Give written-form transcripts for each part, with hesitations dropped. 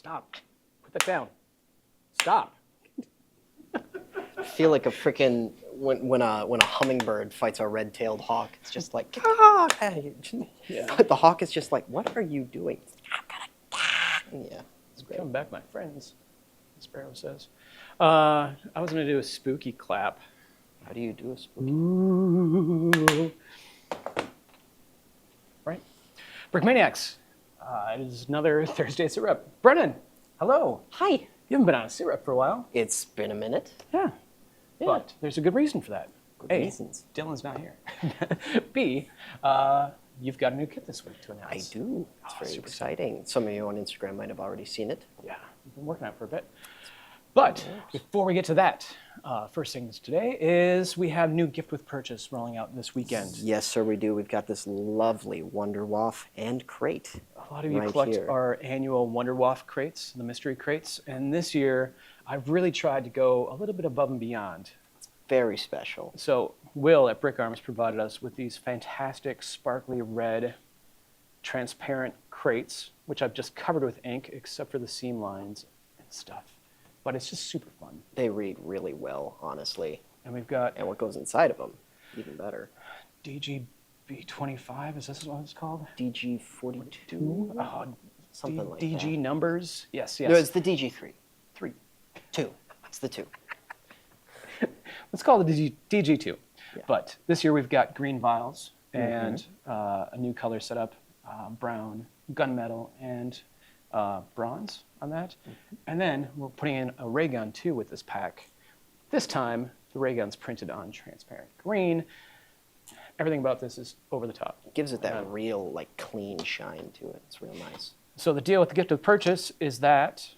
Stop. Put that down. Stop. I feel like a freaking when a hummingbird fights a red-tailed hawk. It's just like, ah! Yeah. But the hawk is just like, what are you doing? Yeah, it's great. Come back, my friends, the sparrow says. I was going to do a spooky clap. How do you do a spooky? Ooh. Right. Brickmaniacs. It is another Thursday sit rep. Brennan, hello. Hi. You haven't been on a sit rep for a while. It's been a minute. Yeah. But there's a good reason for that. Good A, reasons. Dylan's not here. B, you've got a new kit this week to announce. I do. It's very super exciting. Some of you on Instagram might have already seen it. Yeah, we've been working on it for a bit. But before we get to that, first things today is we have new gift with purchase rolling out this weekend. Yes, sir, we do. We've got this lovely Wonder Waffe and crate. A lot of you right collect here. our annual Wonder Waffe crates, the mystery crates, and this year I've really tried to go a little bit above and beyond. Very special. So Will at Brick Arms provided us with these fantastic sparkly red transparent crates, which I've just covered with ink except for the seam lines and stuff. But it's just super fun. They read really well, honestly. And we've got And what goes inside of them, even better. DGB25, is this what it's called? DG42? Oh, Something like DG that. numbers? Yes, yes. No, it's the DG3. 3. 2. It's the 2. Let's call it the DG2. Yeah. But this year we've got green vials and a new color setup, brown, gunmetal, and bronze on that. And then we're putting in a ray gun too with this pack. This time the ray gun's printed on transparent green. Everything about this is over the top. Gives it that real, like, clean shine to it. It's real nice. So the deal with the gift of purchase is that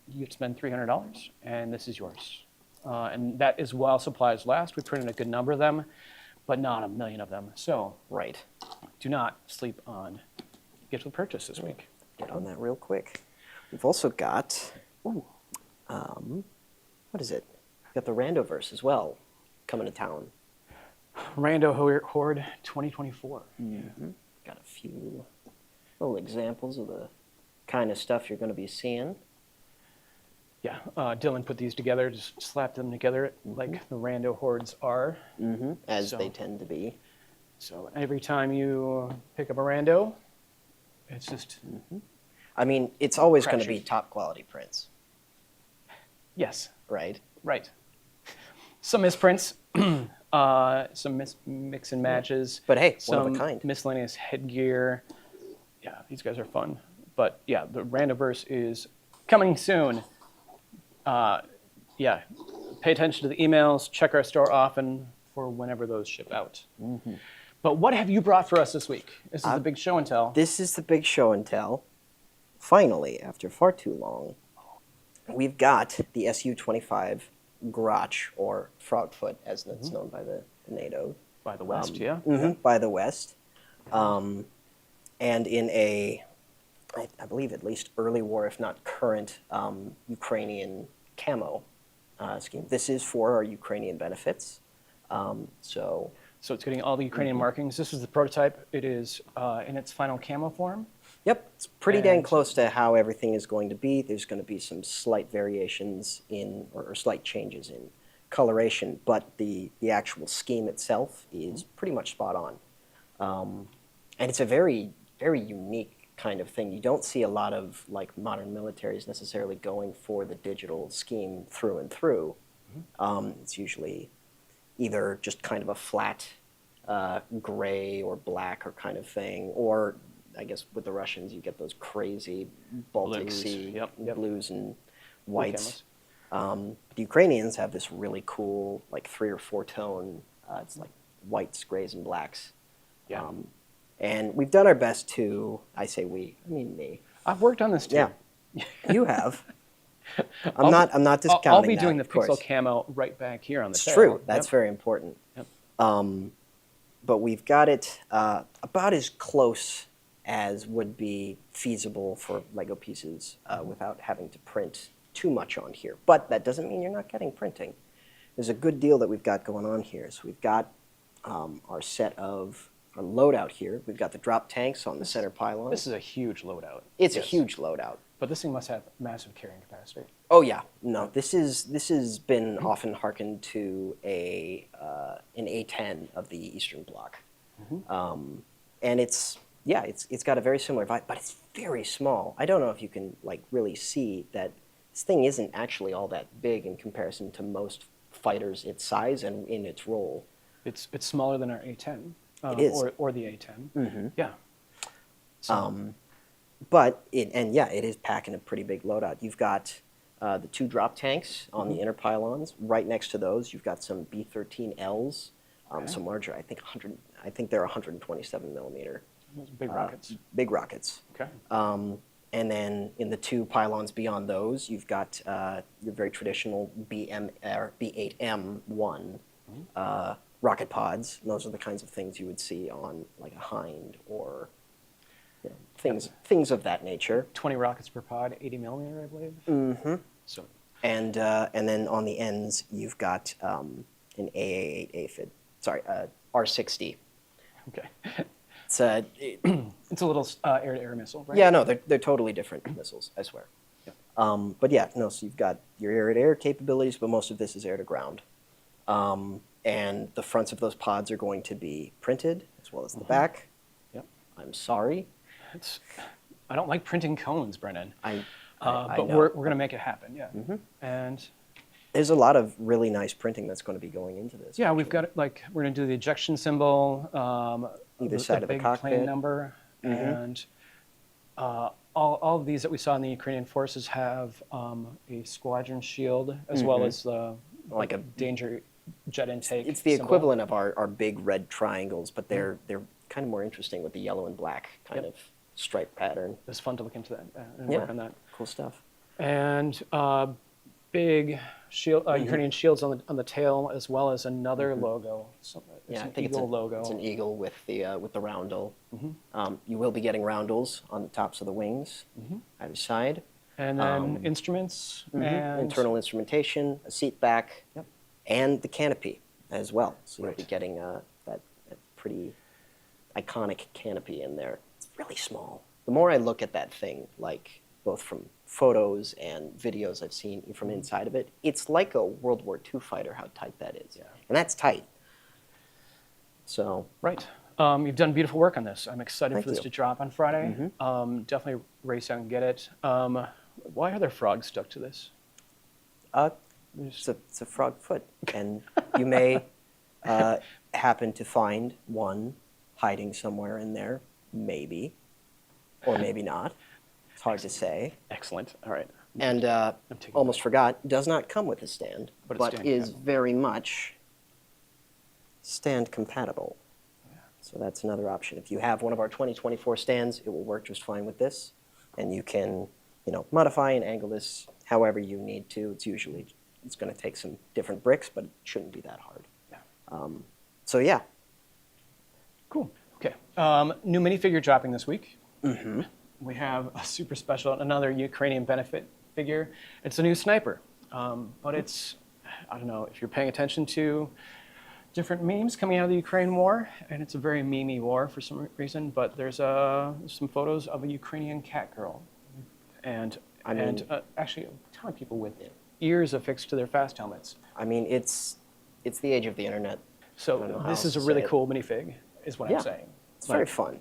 you get to spend $300 and this is yours. And that is while supplies last. We printed a good number of them, but not a million of them. So Right. do not sleep on gift with purchase this week. Get on that real quick. We've also got, what is it? We've got the Randoverse as well coming to town. Rando Horde 2024. Got a few little examples of the kind of stuff you're going to be seeing. Yeah, Dylan put these together, just slapped them together like the Rando Hordes are. As So- they tend to be. So every time you pick up a Rando, it's just, I mean, it's always going to Pressure. be top quality prints, yes, right? right. Some misprints, some mix and matches. But hey, one some of a kind. miscellaneous headgear. Yeah, these guys are fun. But yeah, the Randoverse is coming soon. Yeah, pay attention to the emails. Check our store often for whenever those ship out. But what have you brought for us this week? This is the big show and tell. This is the big show and tell. Finally, after far too long, we've got the SU-25 Grotch, or Frogfoot, as it's known by the NATO. By the West, yeah. By the West. And in a, I believe at least early war, if not current, Ukrainian camo scheme. This is for our Ukrainian benefits. So So it's getting all the Ukrainian markings. This is the prototype. It is in its final camo form. Yep, it's pretty dang And- close to how everything is going to be. There's going to be some slight variations in, or slight changes in coloration, but the actual scheme itself is pretty much spot on. And it's a very, very unique kind of thing. You don't see a lot of like modern militaries necessarily going for the digital scheme through and through. It's usually either just kind of a flat gray or black or kind of thing, or I guess with the Russians, you get those crazy Baltic Blues. Sea Yep. blues and whites. camos. The Ukrainians have this really cool, like 3 or 4 tone, it's like whites, grays, and blacks. Yeah. And we've done our best to, I say we, I mean me. I've worked on this too. Yeah, you have. I'm not discounting I'll be that, doing the of course. pixel camo right back here on the It's tail. true. That's Yep. very important. Yep. But we've got it about as close as would be feasible for Lego pieces without having to print too much on here. But that doesn't mean you're not getting printing. There's a good deal that we've got going on here. So we've got our set of our loadout here. We've got the drop tanks on the center pylon. This is a huge loadout. It's a huge loadout. But this thing must have massive carrying capacity. Oh yeah, no. This has been often hearkened to an A10 of the Eastern Bloc, and it's got a very similar vibe, but it's very small. I don't know if you can like really see that this thing isn't actually all that big in comparison to most fighters its size and in its role. It's smaller than our A10. It is. Or the A10. Yeah. So, But it is packing a pretty big loadout. You've got the 2 drop tanks on the inner pylons. Right next to those, you've got some B-13Ls, some larger. I think they're 127 millimeter. those big rockets. Big rockets. Okay. And then in the 2 pylons beyond those, you've got your very traditional B8M1 rocket pods. And those are the kinds of things you would see on like a Hind or things of that nature. 20 rockets per pod, 80 millimeter, I believe. Mm-hmm. So. And then on the ends, you've got an AA-8 aphid. Sorry, R60. Okay. It's it's a little air-to-air missile, right? Yeah, no, they're totally different missiles, I swear. Yeah. But yeah, no, so you've got your air-to-air capabilities, but most of this is air-to-ground. And the fronts of those pods are going to be printed, as well as the back. Yep. I'm sorry. I don't like printing cones, Brennan. I but know. we're going to make it happen, yeah. Mm-hmm. And there's a lot of really nice printing that's going to be going into this. yeah, we've got we're going to do the ejection symbol, Either side of the big cockpit. plane number, and all of these that we saw in the Ukrainian forces have a squadron shield as well as the Like a danger jet intake. It's the symbol. equivalent of our big red triangles, but they're kind of more interesting with the yellow and black kind of stripe pattern. It was fun to look into that and Yeah. work on that. Cool stuff. And big shield, Ukrainian shields on the tail, as well as another logo. So it's I an think eagle logo. It's an eagle with the roundel. You will be getting roundels on the tops of the wings, either side. And then instruments and Internal instrumentation, a seat back, and the canopy as well. So you'll Right. be getting that pretty iconic canopy in there. It's really small. The more I look at that thing, like both from photos and videos I've seen from inside of it, it's like a World War II fighter, how tight that is. Yeah. And that's tight. So Right. You've done beautiful work on this. I'm excited Thank for this you. to drop on Friday. Definitely race out and get it. Why are there frogs stuck to this? it's a frog foot, and you may happen to find one hiding somewhere in there, maybe, or maybe not. It's hard to say. Excellent. All right. And taking almost forgot, does not come with a stand, But but, it's stand is compatible. very much stand compatible. So that's another option. If you have one of our 2024 stands, it will work just fine with this, and you can, modify and angle this however you need to. It's going to take some different bricks, but it shouldn't be that hard. Yeah. So yeah. Cool. Okay. New minifigure dropping this week. We have a super special, another Ukrainian benefit figure. It's a new sniper, but it's, I don't know if you're paying attention to different memes coming out of the Ukraine war, and it's a very memey war for some reason, but there's some photos of a Ukrainian cat girl. And actually a ton of people with ears affixed to their fast helmets. I mean, it's the age of the internet. I don't know So how this else is to a really say it. cool minifig, is what Yeah. I'm saying. It's very fun.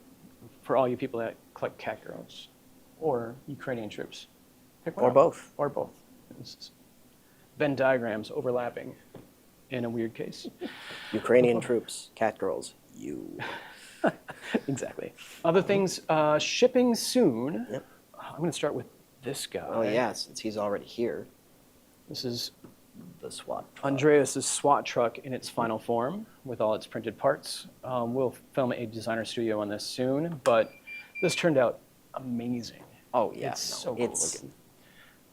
For all you people that collect cat girls or Ukrainian troops. Pick one Or up. both. Or both. This is Venn diagrams overlapping in a weird case. Ukrainian troops, cat girls, you. Exactly. Other things, shipping soon. Yep. I'm going to start with this guy. Oh yeah, since he's already here, This is the SWAT. Andreas' SWAT truck in its final form with all its printed parts. We'll film a designer studio on this soon, but this turned out amazing. Oh yeah, It's so cool it's looking.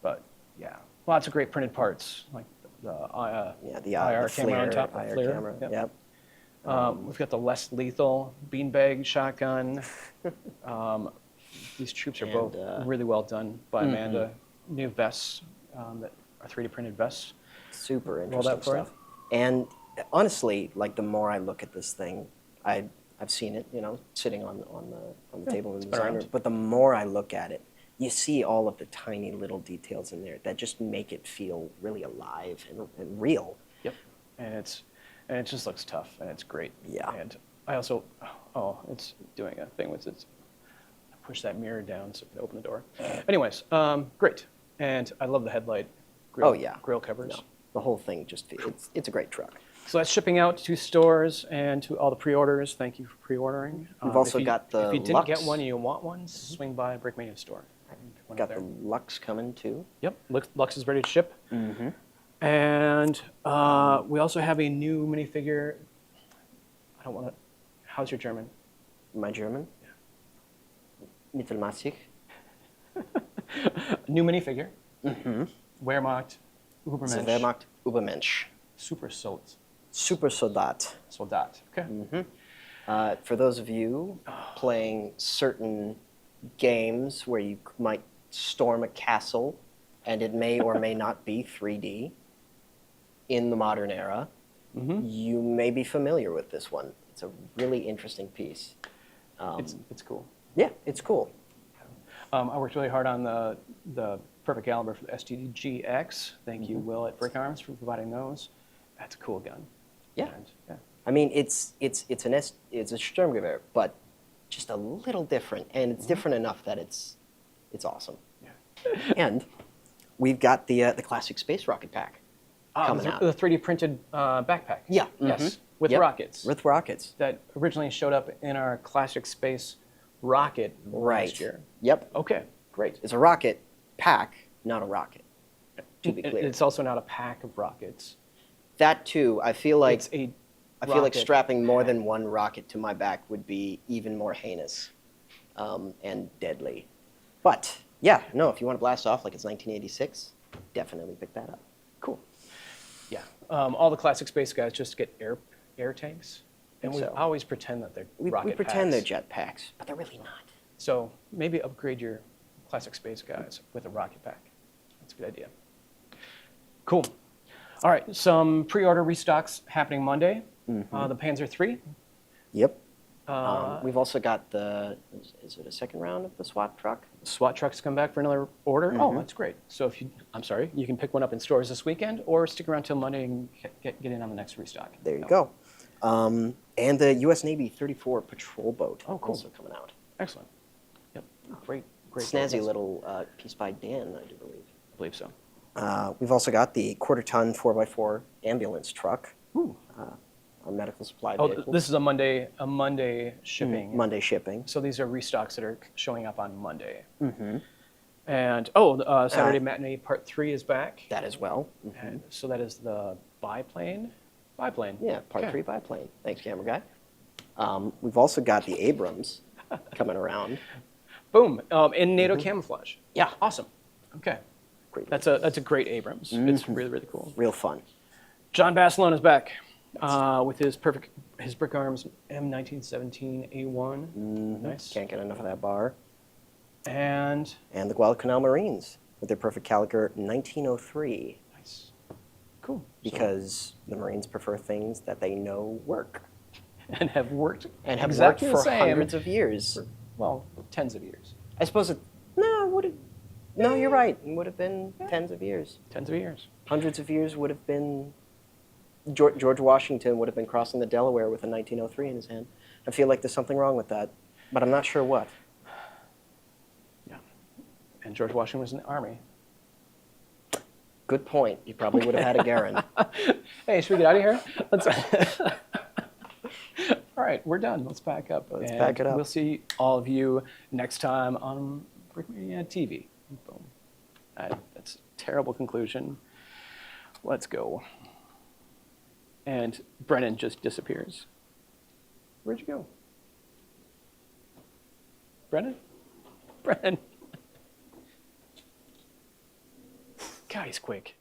But yeah, lots of great printed parts, like the the IR the camera on flare, top, the IR flare. camera. Yep. Yep. We've got the less lethal beanbag shotgun. These troops are And, both really well done by Amanda. New vests that are 3D printed vests. Super Roll interesting that for you. stuff. And honestly, like the more I look at this thing, I I've seen it, sitting on the table in the been design around. room. But the more I look at it, you see all of the tiny little details in there that just make it feel really alive and real. Yep. And it just looks tough, and it's great. Yeah. And I also, it's doing a thing with its, push that mirror down so it can open the door. Anyways, great. And I love the headlight grill, grill covers. No, the whole thing it's a great truck. So that's shipping out to stores and to all the pre-orders. Thank you for pre-ordering. We've also got the If you didn't Lux. get one and you want one, swing by Brickmania store. Pick one up Got the there. Lux coming too. Yep, Lux is ready to ship. Mm-hmm. And we also have a new minifigure. I don't want to. How's your German? My German? Mittelmäßig. New minifigure. Mm-hmm. Wehrmacht, Übermensch, Wehrmacht, Übermensch. Super Soldat. Soldat. Okay. Mm-hmm. For those of you playing certain games where you might storm a castle and it may or may not be 3D in the modern era, you may be familiar with this one. It's a really interesting piece. It's cool. Yeah, it's cool. I worked really hard on the perfect caliber for the STG-X. Thank you, Will, at Brick Arms, for providing those. That's a cool gun. Yeah. And, yeah. I mean, it's a Sturmgewehr, but just a little different, and it's different enough that it's awesome. Yeah. And we've got the classic space rocket pack coming out. The 3D printed backpack. Yeah. Yes. With Yep. rockets. With rockets. That originally showed up in our classic space rocket last year. Yep. Okay, great. It's a rocket pack, not a rocket. To be clear. It's also not a pack of rockets. That too, I feel like It's a like strapping more pack. than one rocket to my back would be even more heinous and deadly. But yeah, no, if you want to blast off like it's 1986, definitely pick that up. Cool. Yeah. All the classic space guys just get air tanks, and we So. always pretend that they're We rocket pretend they're packs. jet packs, but they're really not. So maybe upgrade your classic space guys with a rocket pack. That's a good idea. Cool. All right, some pre-order restocks happening Monday. The Panzer III. Yep. Uh, We've also got is it a second round of the SWAT truck? SWAT trucks come back for another order. Oh, that's great. So you can pick one up in stores this weekend, or stick around till Monday and get in on the next restock. There you go. And the U.S. Navy 34 patrol boat Oh, cool. also coming out. Excellent. Yep. Great. Snazzy photos. little piece by Dan, I do believe. I believe so. We've also got the quarter-ton 4x4 ambulance truck, Ooh. our medical supply Oh, vehicle. this is a Monday shipping. Monday shipping. So these are restocks that are showing up on Monday. Mm-hmm. And Saturday Matinee Part 3 is back. That as well. And so that is the biplane. Biplane. Yeah, Part Okay. 3 biplane. Thanks, camera guy. We've also got the Abrams coming around. Boom. In NATO camouflage. Yeah. Awesome. Okay. Great. That's a great Abrams. It's really, really cool. Real fun. John Basilone is back with his Brick Arms M1917A1. Nice. Can't get enough of that bar. And And the Guadalcanal Marines with their perfect caliber 1903. nice. Cool. Because the Marines prefer things that they know work. And have worked And have exactly worked the for same hundreds of years. well, tens of years. I suppose no, you're right. It would have been tens of years. Tens of years. Hundreds of years would have been. George Washington would have been crossing the Delaware with a 1903 in his hand. I feel like there's something wrong with that, but I'm not sure what. Yeah. And George Washington was in the Army. Good point. You probably would have had a Garin. Hey, should we get out of here? Let's. All right, we're done. Let's pack up. Let's pack it up. We'll see all of you next time on Brickmania TV. Boom. That's a terrible conclusion. Let's go. And Brennan just disappears. Where'd you go? Brennan? Brennan. God, he's quick.